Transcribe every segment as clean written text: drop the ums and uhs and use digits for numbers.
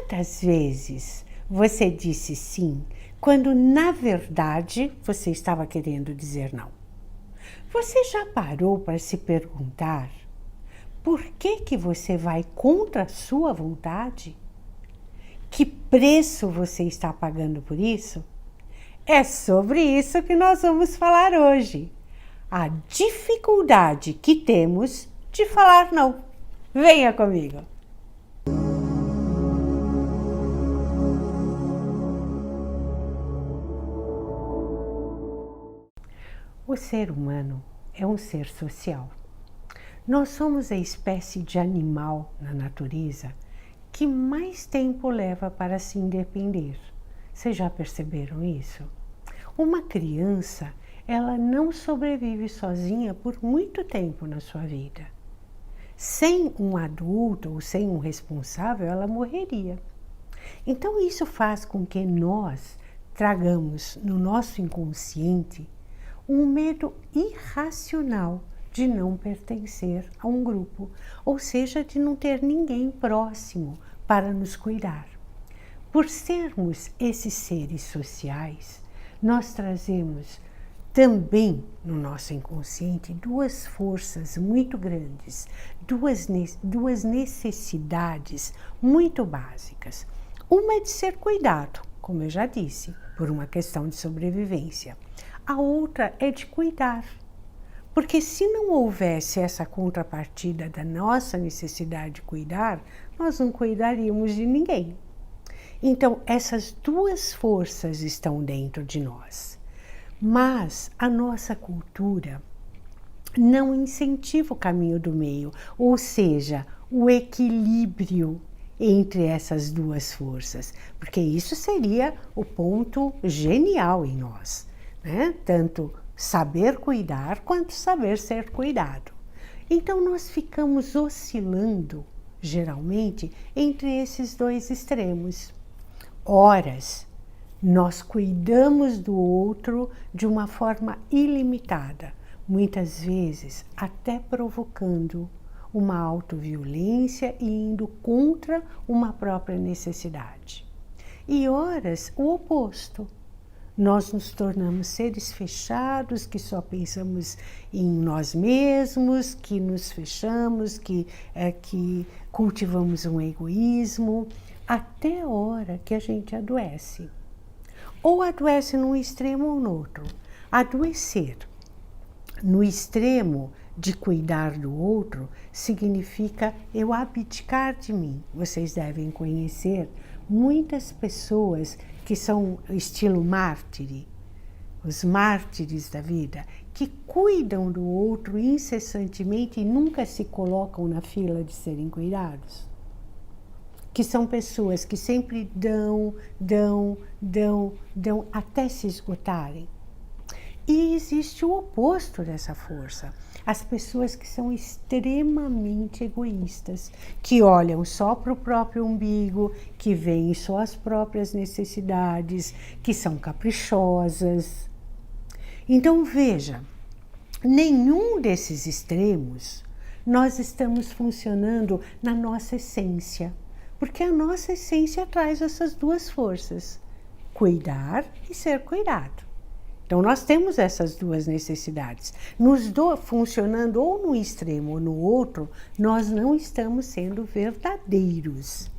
Quantas vezes você disse sim, quando na verdade você estava querendo dizer não? Você já parou para se perguntar por que você vai contra a sua vontade? Que preço você está pagando por isso? É sobre isso que nós vamos falar hoje. A dificuldade que temos de falar não. Venha comigo! O ser humano é um ser social. Nós somos a espécie de animal na natureza que mais tempo leva para se independer. Vocês já perceberam isso? Uma criança, ela não sobrevive sozinha por muito tempo na sua vida. Sem um adulto ou sem um responsável, ela morreria. Então isso faz com que nós tragamos no nosso inconsciente um medo irracional de não pertencer a um grupo, ou seja, de não ter ninguém próximo para nos cuidar. Por sermos esses seres sociais, nós trazemos também no nosso inconsciente duas forças muito grandes, duas necessidades muito básicas. Uma é de ser cuidado, como eu já disse, por uma questão de sobrevivência. A outra é de cuidar, porque se não houvesse essa contrapartida da nossa necessidade de cuidar, nós não cuidaríamos de ninguém. Então, essas duas forças estão dentro de nós, mas a nossa cultura não incentiva o caminho do meio, ou seja, o equilíbrio entre essas duas forças, porque isso seria o ponto genial em nós. Tanto saber cuidar quanto saber ser cuidado. Então nós ficamos oscilando, geralmente, entre esses dois extremos. Horas, nós cuidamos do outro de uma forma ilimitada, muitas vezes até provocando uma autoviolência e indo contra uma própria necessidade. E horas, o oposto. Nós nos tornamos seres fechados, que só pensamos em nós mesmos, que nos fechamos, que cultivamos um egoísmo, até a hora que a gente adoece. Ou adoece num extremo ou no outro. Adoecer no extremo de cuidar do outro significa eu abdicar de mim. Vocês devem conhecer muitas pessoas que são estilo mártire, os mártires da vida, que cuidam do outro incessantemente e nunca se colocam na fila de serem cuidados. Que são pessoas que sempre dão até se esgotarem. E existe o oposto dessa força. As pessoas que são extremamente egoístas, que olham só para o próprio umbigo, que veem só as próprias necessidades, que são caprichosas. Então veja, nenhum desses extremos nós estamos funcionando na nossa essência, porque a nossa essência traz essas duas forças, cuidar e ser cuidado. Então, nós temos essas duas necessidades. Funcionando ou no extremo ou no outro, nós não estamos sendo verdadeiros.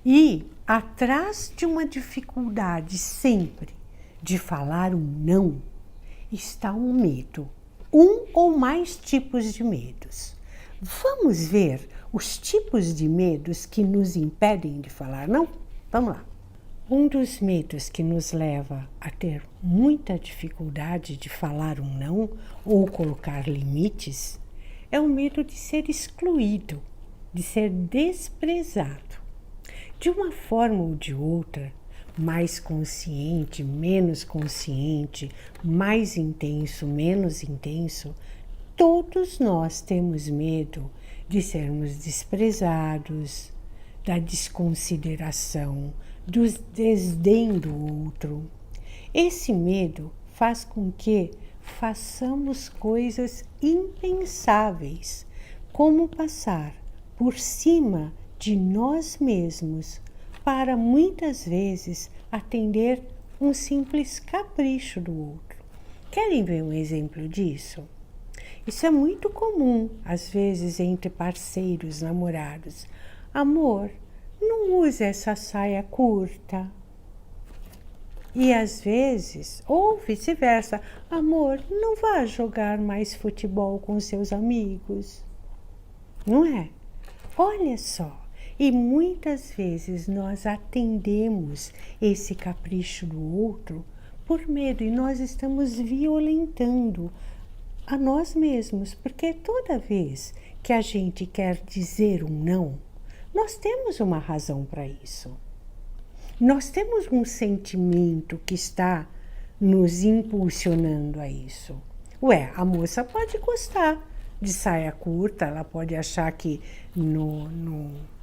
E atrás de uma dificuldade sempre de falar um não, está um medo. Um ou mais tipos de medos. Vamos ver os tipos de medos que nos impedem de falar não? Vamos lá. Um dos medos que nos leva a ter muita dificuldade de falar um não ou colocar limites é o medo de ser excluído, de ser desprezado. De uma forma ou de outra, mais consciente, menos consciente, mais intenso, menos intenso, todos nós temos medo de sermos desprezados, da desconsideração, do desdém do outro. Esse medo faz com que façamos coisas impensáveis, como passar por cima de nós mesmos para muitas vezes atender um simples capricho do outro. Querem ver um exemplo disso? Isso é muito comum, às vezes, entre parceiros, namorados. Amor, não use essa saia curta. E às vezes, ou vice-versa, amor, não vá jogar mais futebol com seus amigos. Não é? Olha só, e muitas vezes nós atendemos esse capricho do outro por medo e nós estamos violentando a nós mesmos, porque toda vez que a gente quer dizer um não, nós temos uma razão para isso. Nós temos um sentimento que está nos impulsionando a isso. Ué, a moça pode gostar de saia curta, ela pode achar que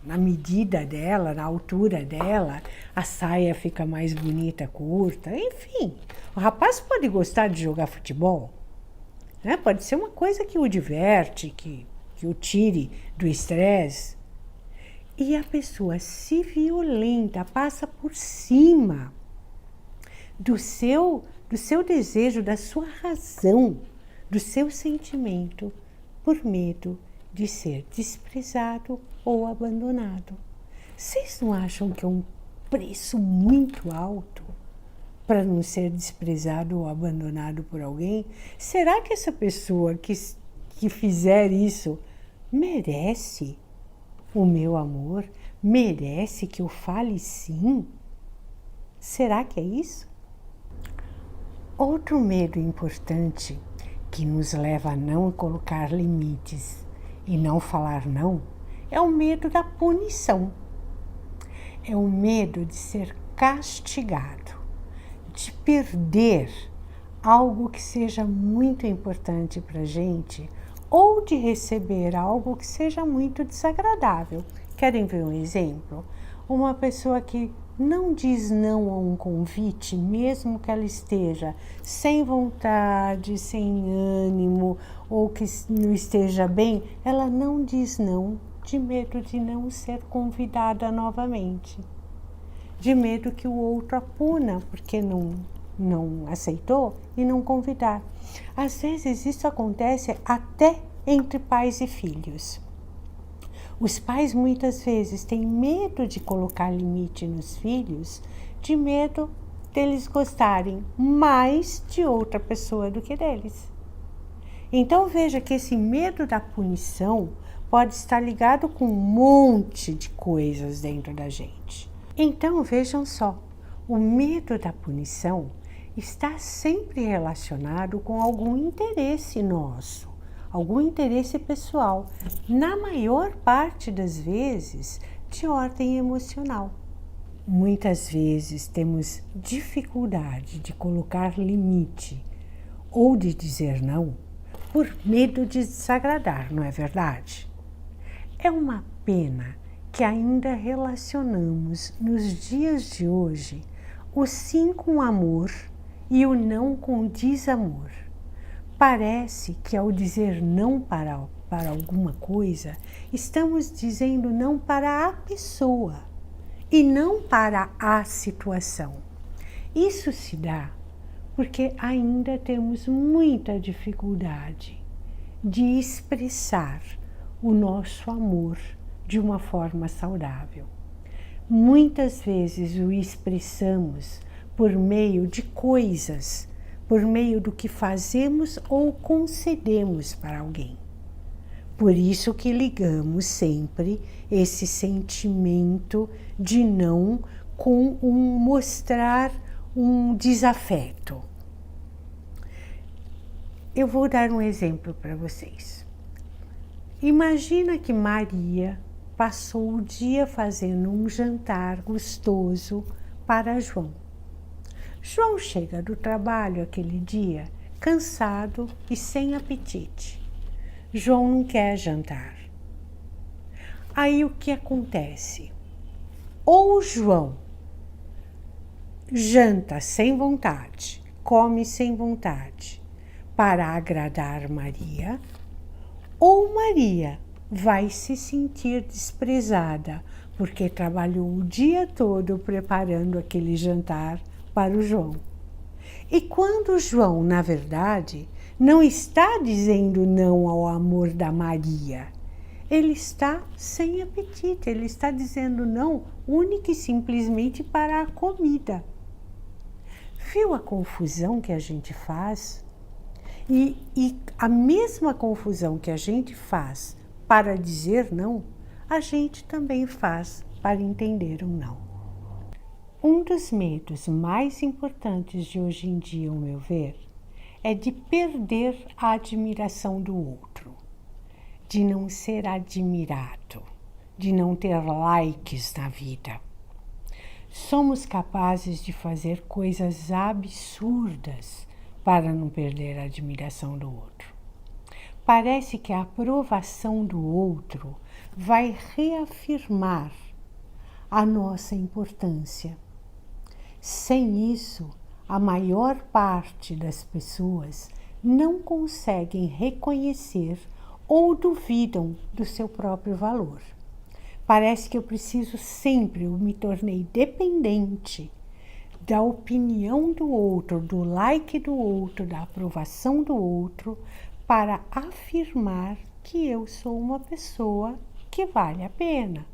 na medida dela, na altura dela, a saia fica mais bonita curta, enfim. O rapaz pode gostar de jogar futebol, né? Pode ser uma coisa que o diverte, que o tire do estresse. E a pessoa se violenta, passa por cima do seu desejo, da sua razão, do seu sentimento, por medo de ser desprezado ou abandonado. Vocês não acham que é um preço muito alto para não ser desprezado ou abandonado por alguém? Será que essa pessoa que fizer isso merece o meu amor? Merece que eu fale sim? Será que é isso? Outro medo importante que nos leva a não colocar limites e não falar não é o medo da punição. É o medo de ser castigado, de perder algo que seja muito importante para a gente ou de receber algo que seja muito desagradável. Querem ver um exemplo? Uma pessoa que não diz não a um convite, mesmo que ela esteja sem vontade, sem ânimo ou que não esteja bem, ela não diz não, de medo de não ser convidada novamente, de medo que o outro a puna porque não aceitou e não convidar. Às vezes isso acontece até entre pais e filhos. Os pais muitas vezes têm medo de colocar limite nos filhos, de medo deles gostarem mais de outra pessoa do que deles. Então veja que esse medo da punição pode estar ligado com um monte de coisas dentro da gente. Então vejam só, o medo da punição está sempre relacionado com algum interesse nosso, algum interesse pessoal, na maior parte das vezes de ordem emocional. Muitas vezes temos dificuldade de colocar limite ou de dizer não por medo de desagradar, não é verdade? É uma pena que ainda relacionamos nos dias de hoje o sim com amor e o não com desamor. Parece que ao dizer não para alguma coisa, estamos dizendo não para a pessoa e não para a situação. Isso se dá porque ainda temos muita dificuldade de expressar o nosso amor de uma forma saudável. Muitas vezes o expressamos por meio de coisas, por meio do que fazemos ou concedemos para alguém. Por isso que ligamos sempre esse sentimento de não com mostrar um desafeto. Eu vou dar um exemplo para vocês. Imagina que Maria passou o dia fazendo um jantar gostoso para João. João chega do trabalho aquele dia cansado e sem apetite. João não quer jantar. Aí o que acontece? Ou João janta sem vontade, come sem vontade para agradar Maria, ou Maria vai se sentir desprezada porque trabalhou o dia todo preparando aquele jantar para o João. E quando o João, na verdade, não está dizendo não ao amor da Maria, ele está sem apetite, ele está dizendo não única e simplesmente para a comida. Viu a confusão que a gente faz? E a mesma confusão que a gente faz para dizer não, a gente também faz para entender um não. Um dos medos mais importantes de hoje em dia, ao meu ver, é de perder a admiração do outro, de não ser admirado, de não ter likes na vida. Somos capazes de fazer coisas absurdas para não perder a admiração do outro. Parece que a aprovação do outro vai reafirmar a nossa importância. Sem isso, a maior parte das pessoas não conseguem reconhecer ou duvidam do seu próprio valor. Parece que eu preciso sempre, eu me tornei dependente da opinião do outro, do like do outro, da aprovação do outro, para afirmar que eu sou uma pessoa que vale a pena,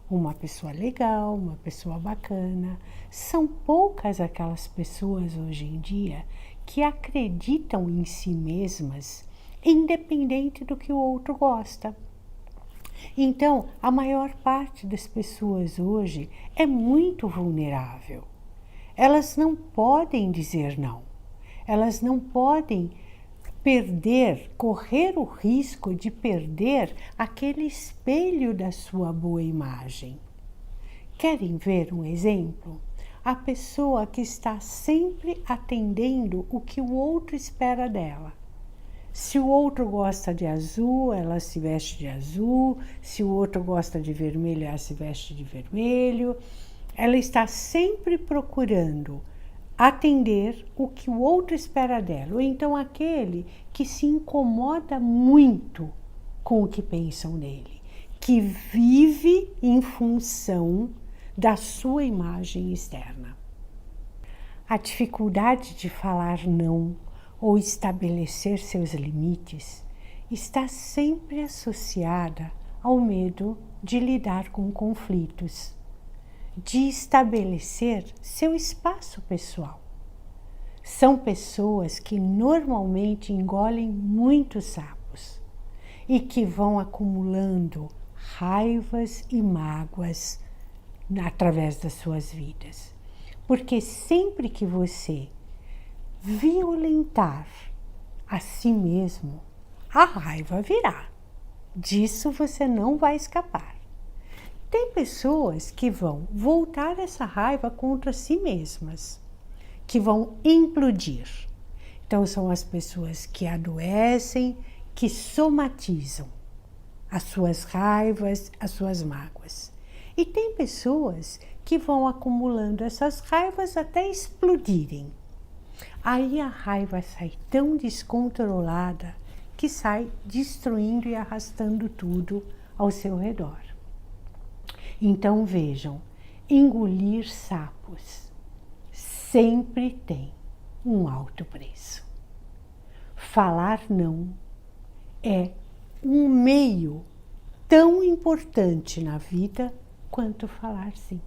uma pessoa legal, uma pessoa bacana. São poucas aquelas pessoas hoje em dia que acreditam em si mesmas, independente do que o outro gosta. Então, a maior parte das pessoas hoje é muito vulnerável. Elas não podem dizer não. Elas não podem correr o risco de perder aquele espelho da sua boa imagem. Querem ver um exemplo? A pessoa que está sempre atendendo o que o outro espera dela. Se o outro gosta de azul, ela se veste de azul. Se o outro gosta de vermelho, ela se veste de vermelho. Ela está sempre procurando atender o que o outro espera dela. Ou então aquele que se incomoda muito com o que pensam nele, que vive em função da sua imagem externa. A dificuldade de falar não ou estabelecer seus limites está sempre associada ao medo de lidar com conflitos, de estabelecer seu espaço pessoal. São pessoas que normalmente engolem muitos sapos e que vão acumulando raivas e mágoas através das suas vidas. Porque sempre que você violentar a si mesmo, a raiva virá. Disso você não vai escapar. Tem pessoas que vão voltar essa raiva contra si mesmas, que vão implodir. Então são as pessoas que adoecem, que somatizam as suas raivas, as suas mágoas. E tem pessoas que vão acumulando essas raivas até explodirem. Aí a raiva sai tão descontrolada que sai destruindo e arrastando tudo ao seu redor. Então vejam, engolir sapos sempre tem um alto preço. Falar não é um meio tão importante na vida quanto falar sim.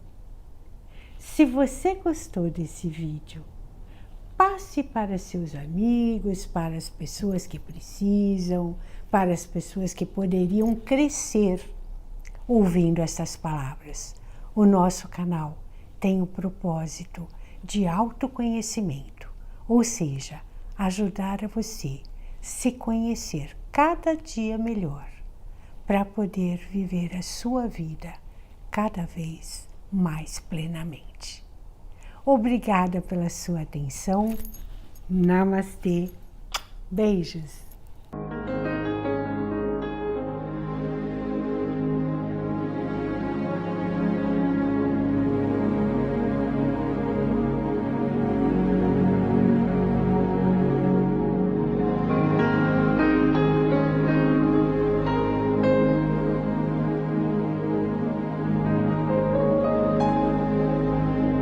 Se você gostou desse vídeo, passe para seus amigos, para as pessoas que precisam, para as pessoas que poderiam crescer ouvindo essas palavras. O nosso canal tem o propósito de autoconhecimento, ou seja, ajudar a você se conhecer cada dia melhor, para poder viver a sua vida cada vez mais plenamente. Obrigada pela sua atenção. Namastê. Beijos.